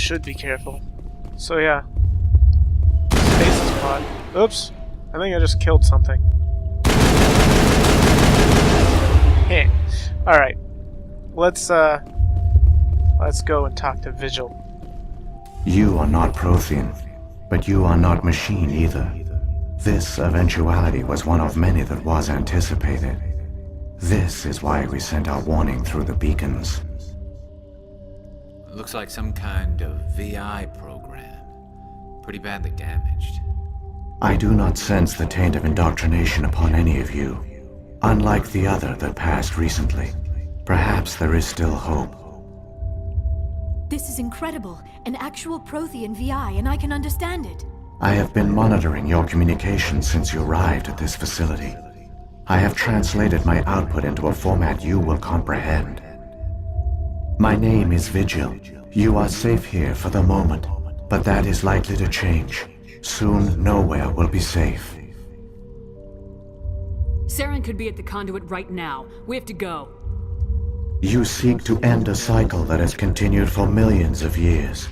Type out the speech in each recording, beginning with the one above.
should be careful. So yeah. Stasis pod. Oops. I think I just killed something. Heh. Alright. Let's go and talk to Vigil. You are not Prothean, but you are not machine either. This eventuality was one of many that was anticipated. This is why we sent our warning through the beacons. Looks like some kind of VI program. Pretty badly damaged. I do not sense the taint of indoctrination upon any of you. Unlike the other that passed recently, perhaps there is still hope. This is incredible. An actual Prothean VI, and I can understand it. I have been monitoring your communications since you arrived at this facility. I have translated my output into a format you will comprehend. My name is Vigil. You are safe here for the moment, but that is likely to change. Soon, nowhere will be safe. Saren could be at the Conduit right now. We have to go. You seek to end a cycle that has continued for millions of years.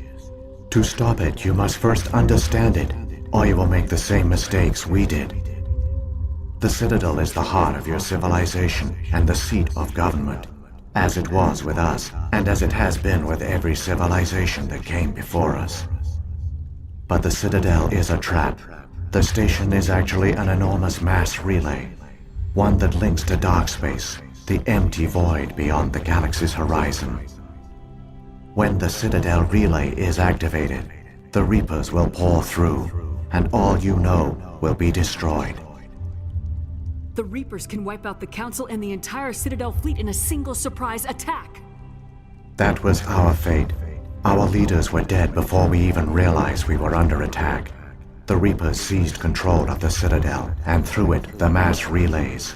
To stop it, you must first understand it, or you will make the same mistakes we did. The Citadel is the heart of your civilization and the seat of government, as it was with us, and as it has been with every civilization that came before us. But the Citadel is a trap. The station is actually an enormous mass relay, one that links to dark space, the empty void beyond the galaxy's horizon. When the Citadel relay is activated, the Reapers will pour through, and all you know will be destroyed. The Reapers can wipe out the Council and the entire Citadel fleet in a single surprise attack. That was our fate. Our leaders were dead before we even realized we were under attack. The Reapers seized control of the Citadel, and through it, the mass relays.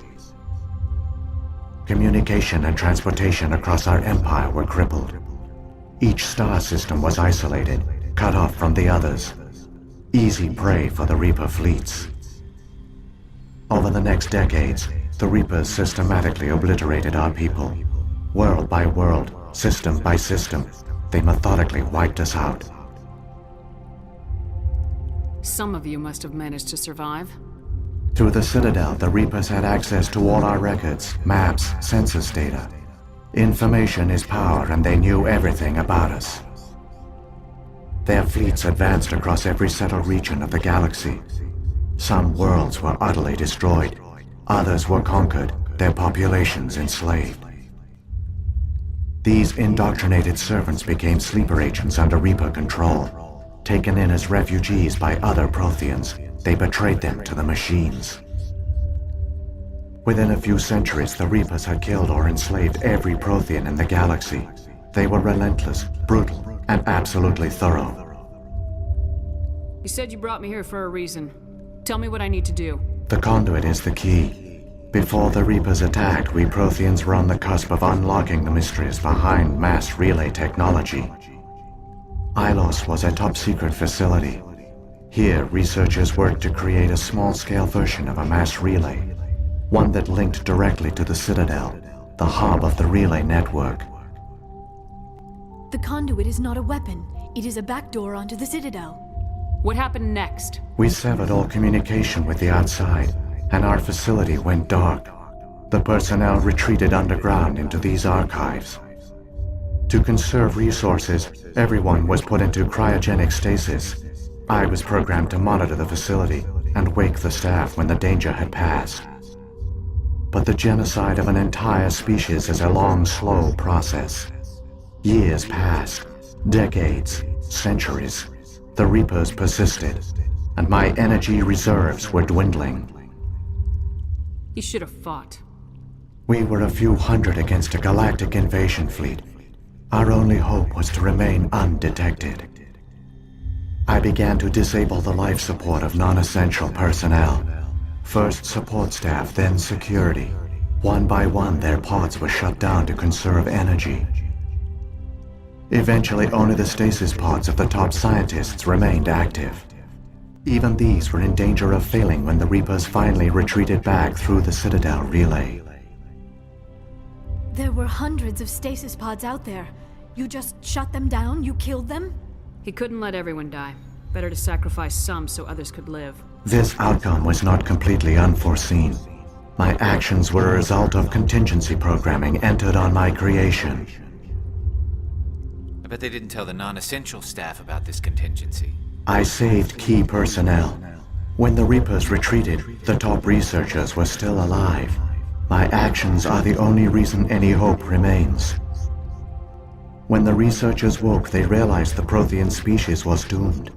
Communication and transportation across our empire were crippled. Each star system was isolated, cut off from the others. Easy prey for the Reaper fleets. Over the next decades, the Reapers systematically obliterated our people. World by world, system by system, they methodically wiped us out. Some of you must have managed to survive. Through the Citadel, the Reapers had access to all our records, maps, census data. Information is power, and they knew everything about us. Their fleets advanced across every settled region of the galaxy. Some worlds were utterly destroyed, others were conquered, their populations enslaved. These indoctrinated servants became sleeper agents under Reaper control. Taken in as refugees by other Protheans, they betrayed them to the machines. Within a few centuries, the Reapers had killed or enslaved every Prothean in the galaxy. They were relentless, brutal, and absolutely thorough. You said you brought me here for a reason. Tell me what I need to do. The Conduit is the key. Before the Reapers attacked, we Protheans were on the cusp of unlocking the mysteries behind mass relay technology. Ilos was a top-secret facility. Here, researchers worked to create a small-scale version of a mass relay, one that linked directly to the Citadel, the hub of the relay network. The Conduit is not a weapon. It is a backdoor onto the Citadel. What happened next? We severed all communication with the outside, and our facility went dark. The personnel retreated underground into these archives. To conserve resources, everyone was put into cryogenic stasis. I was programmed to monitor the facility and wake the staff when the danger had passed. But the genocide of an entire species is a long, slow process. Years passed, decades, centuries. The Reapers persisted, and my energy reserves were dwindling. You should have fought. We were a few hundred against a galactic invasion fleet. Our only hope was to remain undetected. I began to disable the life support of non-essential personnel. First support staff, then security. One by one, their pods were shut down to conserve energy. Eventually, only the stasis pods of the top scientists remained active. Even these were in danger of failing when the Reapers finally retreated back through the Citadel relay. There were hundreds of stasis pods out there. You just shut them down? You killed them? He couldn't let everyone die. Better to sacrifice some so others could live. This outcome was not completely unforeseen. My actions were a result of contingency programming entered on my creation. I bet they didn't tell the non-essential staff about this contingency. I saved key personnel. When the Reapers retreated, the top researchers were still alive. My actions are the only reason any hope remains. When the researchers woke, they realized the Prothean species was doomed.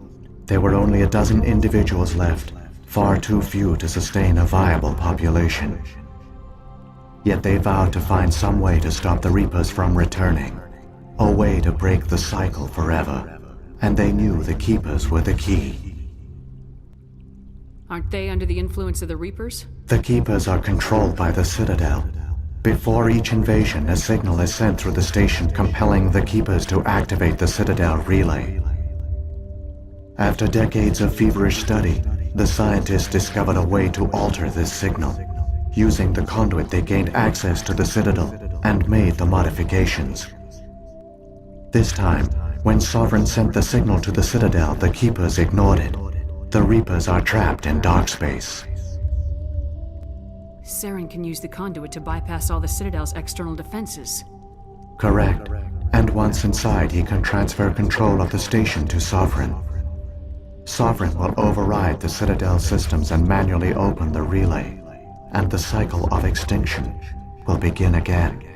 There were only a dozen individuals left, far too few to sustain a viable population. Yet they vowed to find some way to stop the Reapers from returning, a way to break the cycle forever, and they knew the Keepers were the key. Aren't they under the influence of the Reapers? The Keepers are controlled by the Citadel. Before each invasion, a signal is sent through the station compelling the Keepers to activate the Citadel relay. After decades of feverish study, the scientists discovered a way to alter this signal. Using the conduit, they gained access to the Citadel and made the modifications. This time, when Sovereign sent the signal to the Citadel, the Keepers ignored it. The Reapers are trapped in dark space. Saren can use the conduit to bypass all the Citadel's external defenses. Correct. And once inside, he can transfer control of the station to Sovereign. Sovereign will override the Citadel systems and manually open the relay, and the cycle of extinction will begin again.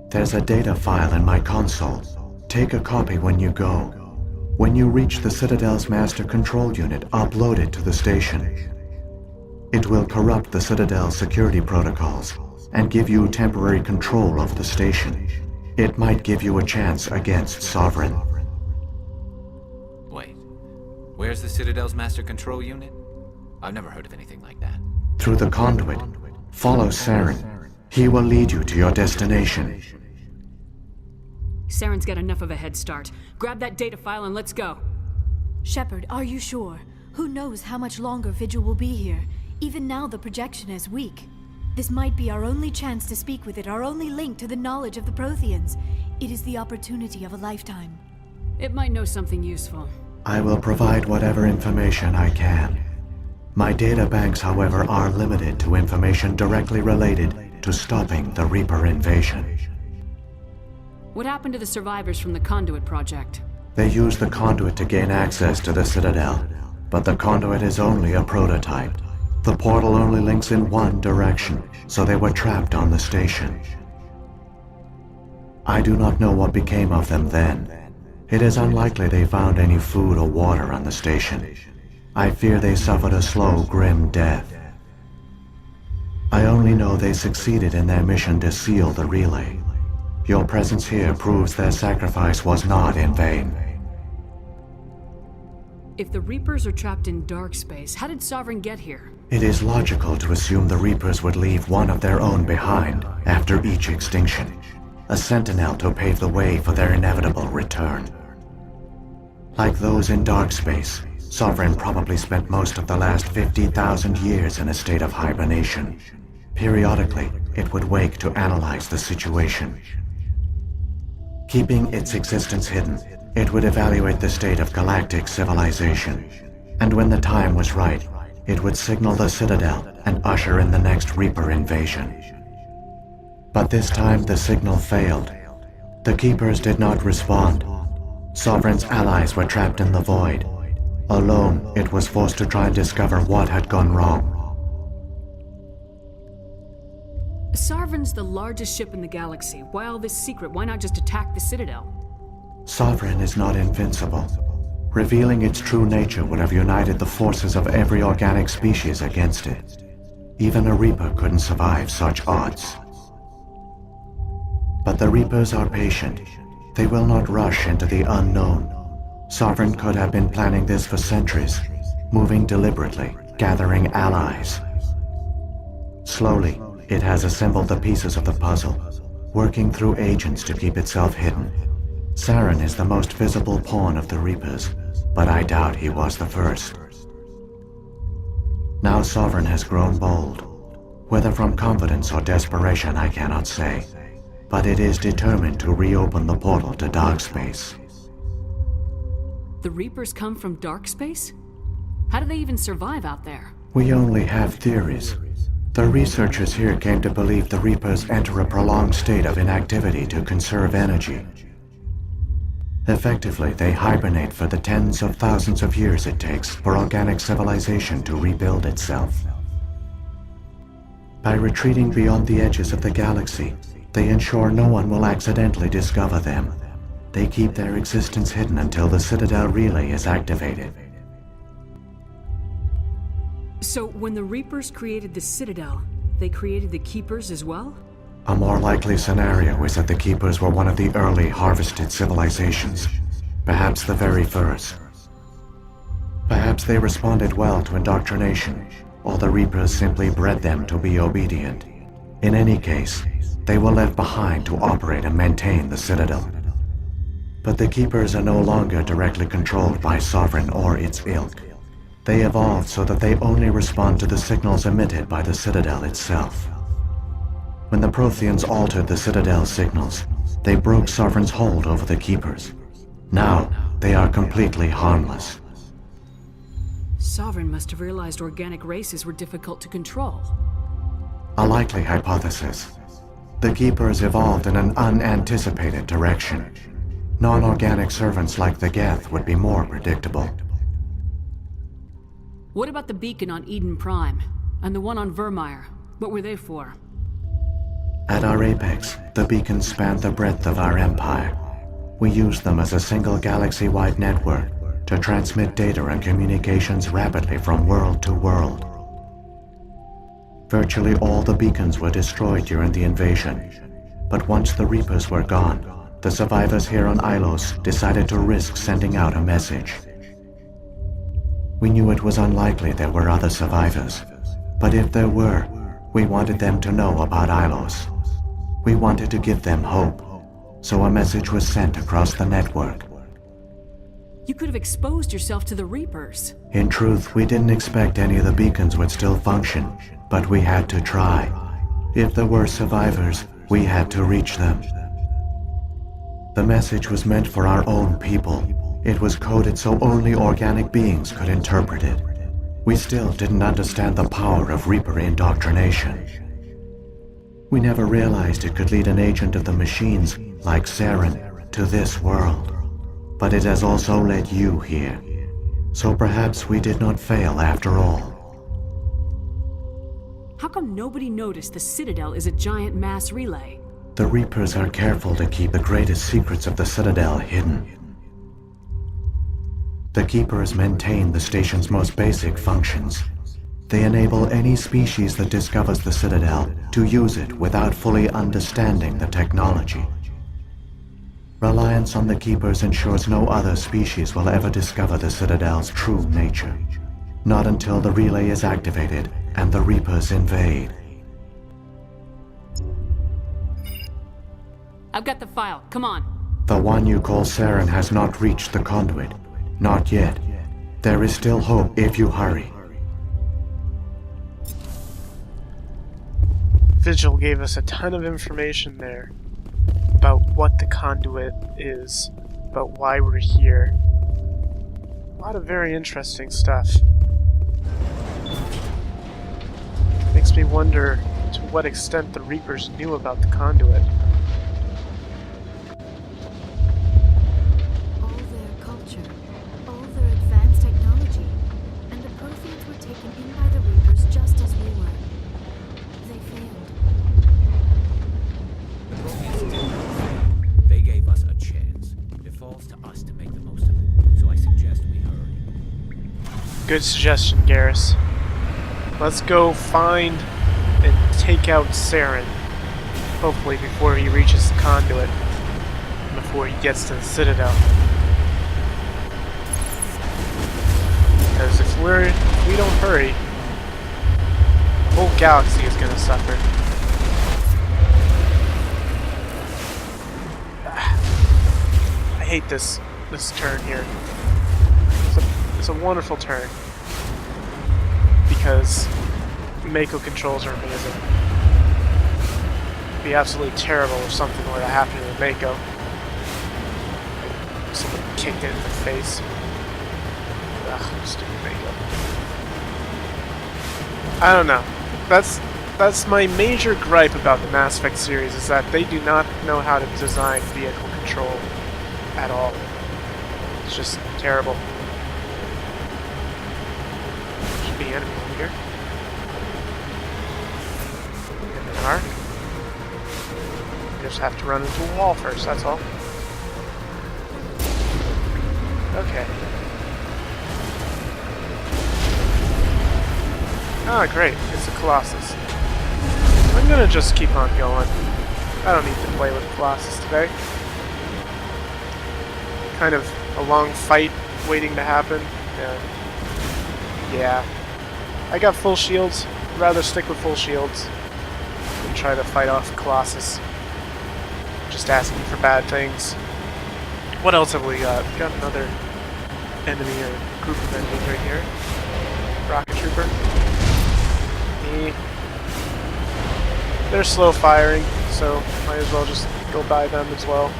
There's a data file in my console. Take a copy when you go. When you reach the Citadel's master control unit, upload it to the station. It will corrupt the Citadel's security protocols and give you temporary control of the station. It might give you a chance against Sovereign. Wait, where's the Citadel's master control unit? I've never heard of anything like that. Through the conduit, follow Saren. He will lead you to your destination. Saren's got enough of a head start. Grab that data file and let's go. Shepard, are you sure? Who knows how much longer Vigil will be here? Even now the projection is weak. This might be our only chance to speak with it, our only link to the knowledge of the Protheans. It is the opportunity of a lifetime. It might know something useful. I will provide whatever information I can. My data banks, however, are limited to information directly related to stopping the Reaper invasion. What happened to the survivors from the Conduit project? They used the conduit to gain access to the Citadel, but the conduit is only a prototype. The portal only links in one direction, so they were trapped on the station. I do not know what became of them then. It is unlikely they found any food or water on the station. I fear they suffered a slow, grim death. I only know they succeeded in their mission to seal the relay. Your presence here proves their sacrifice was not in vain. If the Reapers are trapped in dark space, how did Sovereign get here? It is logical to assume the Reapers would leave one of their own behind after each extinction, a sentinel to pave the way for their inevitable return. Like those in dark space, Sovereign probably spent most of the last 50,000 years in a state of hibernation. Periodically, it would wake to analyze the situation. Keeping its existence hidden, it would evaluate the state of galactic civilization. And when the time was right, it would signal the Citadel and usher in the next Reaper invasion. But this time the signal failed. The Keepers did not respond. Sovereign's allies were trapped in the void. Alone, it was forced to try and discover what had gone wrong. Sovereign's the largest ship in the galaxy. Why all this secret? Why not just attack the Citadel? Sovereign is not invincible. Revealing its true nature would have united the forces of every organic species against it. Even a Reaper couldn't survive such odds. But the Reapers are patient. They will not rush into the unknown. Sovereign could have been planning this for centuries, moving deliberately, gathering allies. Slowly, it has assembled the pieces of the puzzle, working through agents to keep itself hidden. Saren is the most visible pawn of the Reapers, but I doubt he was the first. Now Sovereign has grown bold. Whether from confidence or desperation, I cannot say. But it is determined to reopen the portal to dark space. The Reapers come from dark space? How do they even survive out there? We only have theories. The researchers here came to believe the Reapers enter a prolonged state of inactivity to conserve energy. Effectively, they hibernate for the tens of thousands of years it takes for organic civilization to rebuild itself. By retreating beyond the edges of the galaxy, they ensure no one will accidentally discover them. They keep their existence hidden until the Citadel relay is activated. So, when the Reapers created the Citadel, they created the Keepers as well? A more likely scenario is that the Keepers were one of the early harvested civilizations, perhaps the very first. Perhaps they responded well to indoctrination, or the Reapers simply bred them to be obedient. In any case, they were left behind to operate and maintain the Citadel. But the Keepers are no longer directly controlled by Sovereign or its ilk. They evolved so that they only respond to the signals emitted by the Citadel itself. When the Protheans altered the Citadel's signals, they broke Sovereign's hold over the Keepers. Now, they are completely harmless. Sovereign must have realized organic races were difficult to control. A likely hypothesis. The Keepers evolved in an unanticipated direction. Non-organic servants like the Geth would be more predictable. What about the beacon on Eden Prime? And the one on Vermeer? What were they for? At our apex, the beacons spanned the breadth of our empire. We used them as a single galaxy-wide network to transmit data and communications rapidly from world to world. Virtually all the beacons were destroyed during the invasion, but once the Reapers were gone, the survivors here on Ilos decided to risk sending out a message. We knew it was unlikely there were other survivors, but if there were, we wanted them to know about Ilos. We wanted to give them hope, so a message was sent across the network. You could have exposed yourself to the Reapers. In truth, we didn't expect any of the beacons would still function, but we had to try. If there were survivors, we had to reach them. The message was meant for our own people. It was coded so only organic beings could interpret it. We still didn't understand the power of Reaper indoctrination. We never realized it could lead an agent of the machines, like Saren, to this world. But it has also led you here. So perhaps we did not fail after all. How come nobody noticed the Citadel is a giant mass relay? The Reapers are careful to keep the greatest secrets of the Citadel hidden. The Keepers maintain the station's most basic functions. They enable any species that discovers the Citadel to use it without fully understanding the technology. Reliance on the Keepers ensures no other species will ever discover the Citadel's true nature. Not until the relay is activated and the Reapers invade. I've got the file. Come on. The one you call Saren has not reached the Conduit. Not yet. There is still hope if you hurry. Vigil gave us a ton of information there about what the Conduit is, about why we're here. A lot of very interesting stuff. Makes me wonder to what extent the Reapers knew about the Conduit. All their culture, all their advanced technology, and the Protheans were taken in by the Reapers just as we were. They failed. The Protheans didn't. They gave us a chance. It falls to us to make the most of it. So I suggest we hurry. Good suggestion, Garrus. Let's go find and take out Saren. Hopefully before he reaches the Conduit. Before he gets to the Citadel. Because if we don't hurry, the whole galaxy is going to suffer. I hate this turn here. It's a wonderful turn. because Mako controls are amazing. It'd be absolutely terrible if something were to happen to Mako. Someone kicked it in the face. Ugh, stupid Mako. I don't know. That's my major gripe about the Mass Effect series, is that they do not know how to design vehicle control at all. It's just terrible. Should be enemy here. And an arc. You just have to run into a wall first, that's all. Okay. Ah, great. It's a Colossus. I'm gonna just keep on going. I don't need to play with Colossus today. Kind of a long fight waiting to happen. Yeah. I got full shields. I'd rather stick with full shields than try to fight off Colossus. Just asking for bad things. What else have we got? We got another enemy or group of enemies right here. Rocket Trooper. They're slow firing, so might as well just go by them as well.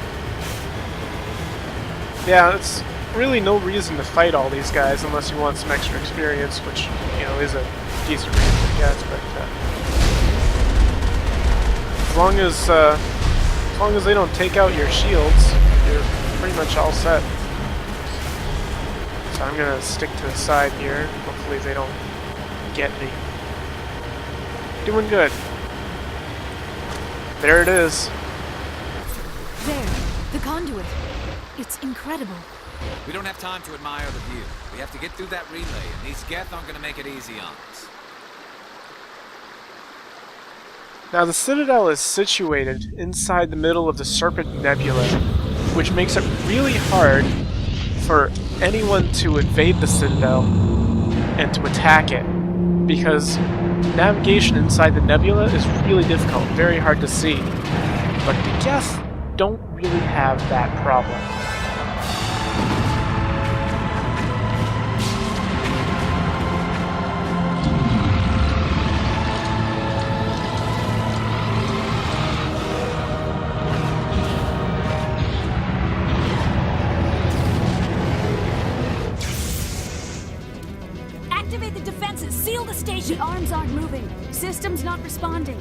Yeah, it's really no reason to fight all these guys unless you want some extra experience, which, you know, is a decent reason, I guess, but as long as they don't take out your shields, you're pretty much all set. So I'm gonna stick to the side here. Hopefully they don't get me. Doing good. There it is. There, the conduit. It's incredible. We don't have time to admire the view. We have to get through that relay, and these Geth aren't gonna make it easy on us. Now the Citadel is situated inside the middle of the Serpent Nebula, which makes it really hard for anyone to invade the Citadel and to attack it, because navigation inside the nebula is really difficult, very hard to see. But the Geth don't really have that problem. Activate the defenses! Seal the station! The arms aren't moving. Systems not responding.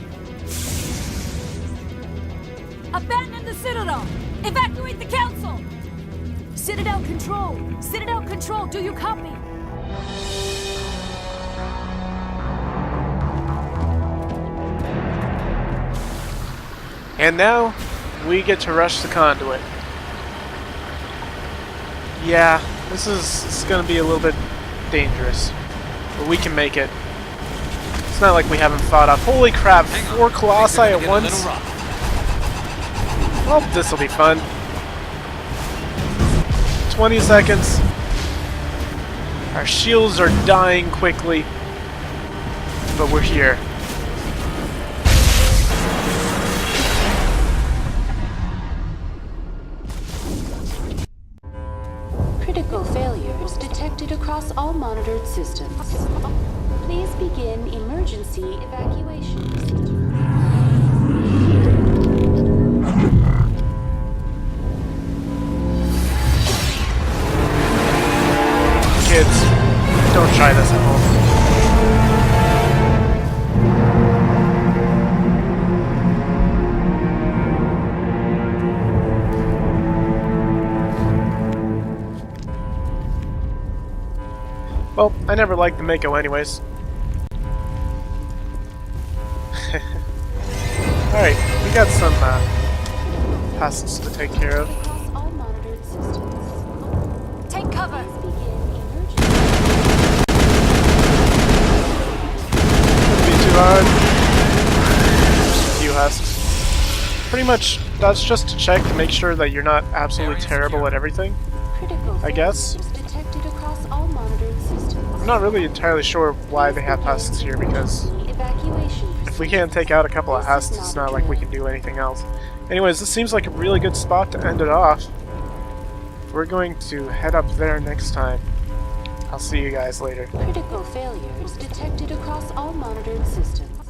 Abandon the Citadel! Evacuate the Council! Citadel Control! Citadel Control, do you copy? And now, we get to rush the Conduit. Yeah, this is going to be a little bit dangerous, but we can make it. It's not like we haven't fought off. Holy crap, 4 Colossi at once? Well, this'll be fun. 20 seconds. Our shields are dying quickly, but we're here. Critical failures detected across all monitored systems. Please begin emergency evacuation procedure. Kids, don't try this at home. Well, I never liked the Mako anyways. Alright, we got some pests to take care of. Across all monitored systems. Take cover! Please begin emergency. Shouldn't be too hard. Just a few husks. Pretty much, that's just to check to make sure that you're not absolutely terrible at everything. Critical I guess. failures detected across all monitored systems. I'm not really entirely sure why they have husks here, because Evacuation if we can't take out a couple of husks, it's not like we can do anything else. Anyways, this seems like a really good spot to end it off. We're going to head up there next time. I'll see you guys later. Critical failures detected across all monitored systems.